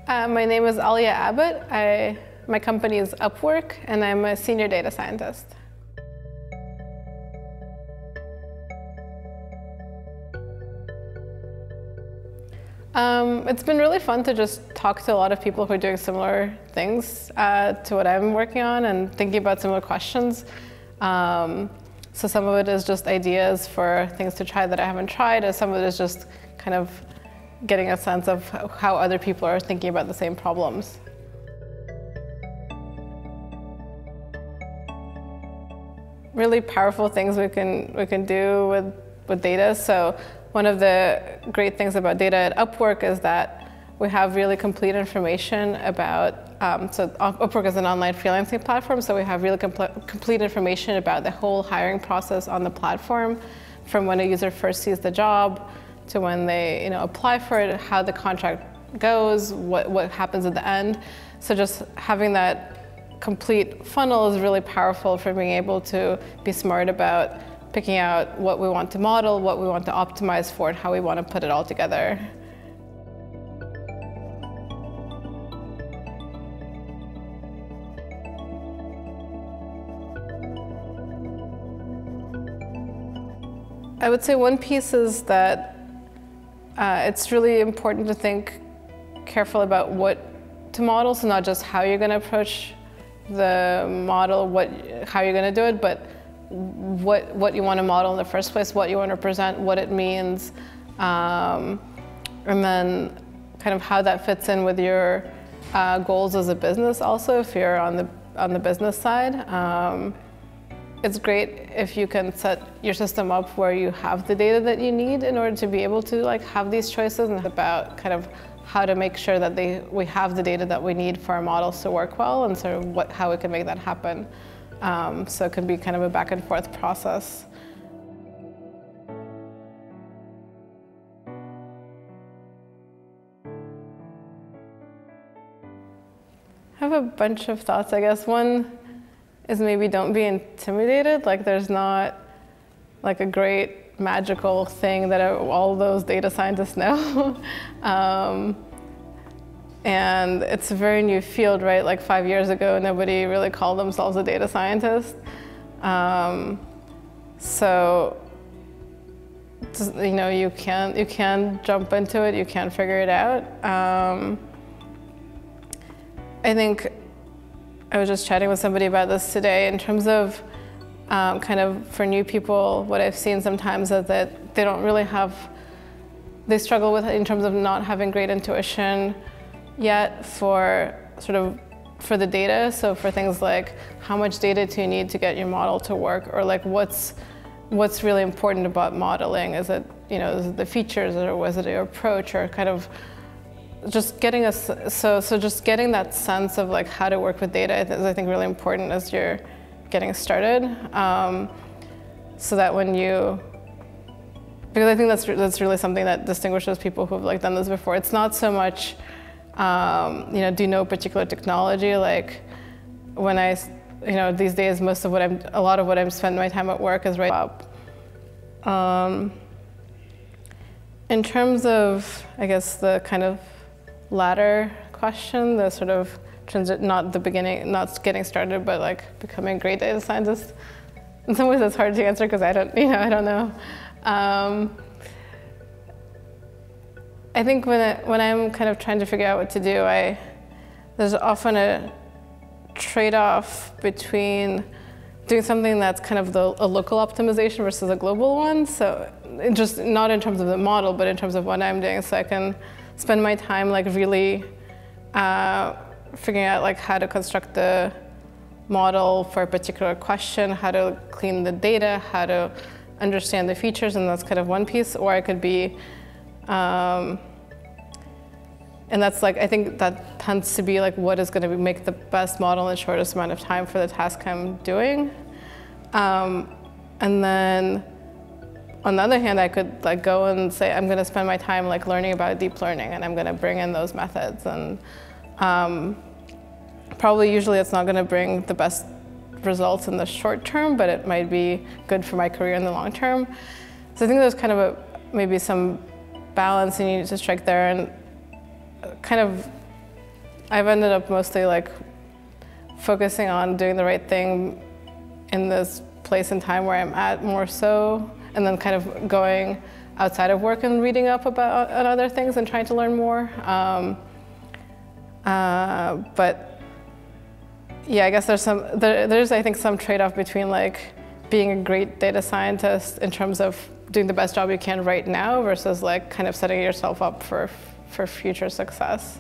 My name is Alya Abbot. My company is Upwork, and I'm a senior data scientist. It's been really fun to just talk to a lot of people who are doing similar things to what I'm working on and thinking about similar questions. So some of it is just ideas for things to try that I haven't tried, and some of it is just kind of getting a sense of how other people are thinking about the same problems. Really powerful things we can do with data. So one of the great things about data at Upwork is that we have really complete information about, so Upwork is an online freelancing platform, so we have really complete information about the whole hiring process on the platform, from when a user first sees the job to when they apply for it, how the contract goes, what happens at the end. So just having that complete funnel is really powerful for being able to be smart about picking out what we want to model, what we want to optimize for, and how we want to put it all together. I would say one piece is that it's really important to think carefully about what to model, so not just how you're going to approach the model, how you're going to do it, but what you want to model in the first place, what you want to present, what it means, and then kind of how that fits in with your goals as a business also, if you're on the business side. It's great if you can set your system up where you have the data that you need in order to be able to have these choices, and about kind of how to make sure that we have the data that we need for our models to work well, and sort of how we can make that happen. So it can be kind of a back and forth process. I have a bunch of thoughts, I guess. One is maybe don't be intimidated. There's not a great magical thing that all those data scientists know. And it's a very new field, right? 5 years ago, nobody really called themselves a data scientist. So, you can jump into it, you can figure it out. I think I was just chatting with somebody about this today in terms of kind of for new people, what I've seen sometimes is that they don't really they struggle with it in terms of not having great intuition yet for the data. So for things like how much data do you need to get your model to work, or what's really important about modeling? Is it is it the features, or was it your approach, or kind of just getting just getting that sense of how to work with data is, I think, really important as you're getting started. So that because I think that's really something that distinguishes people who've done this before. It's not so much do you know a particular technology? When these days, a lot of what I'm spending my time at work is right up. In terms of, I guess, the kind of latter question, the sort of not the beginning, not getting started, but becoming a great data scientist. In some ways, it's hard to answer because I don't know. I think when I'm kind of trying to figure out what to do, there's often a trade-off between doing something that's kind of a local optimization versus a global one. So just not in terms of the model, but in terms of what I'm doing. So I can spend my time really figuring out how to construct the model for a particular question, how to clean the data, how to understand the features, and that's kind of one piece. Or I could be and that's I think that tends to be what is going to make the best model in the shortest amount of time for the task I'm doing. And then on the other hand, I could go and say, I'm going to spend my time learning about deep learning, and I'm going to bring in those methods. And probably usually it's not going to bring the best results in the short term, but it might be good for my career in the long term. So I think there's kind of maybe some balance you need to strike there, and kind of I've ended up mostly like focusing on doing the right thing in this place and time where I'm at more so, and then kind of going outside of work and reading up about on other things and trying to learn more. But yeah, I guess there's I think some trade-off between like being a great data scientist in terms of doing the best job you can right now versus like kind of setting yourself up for future success.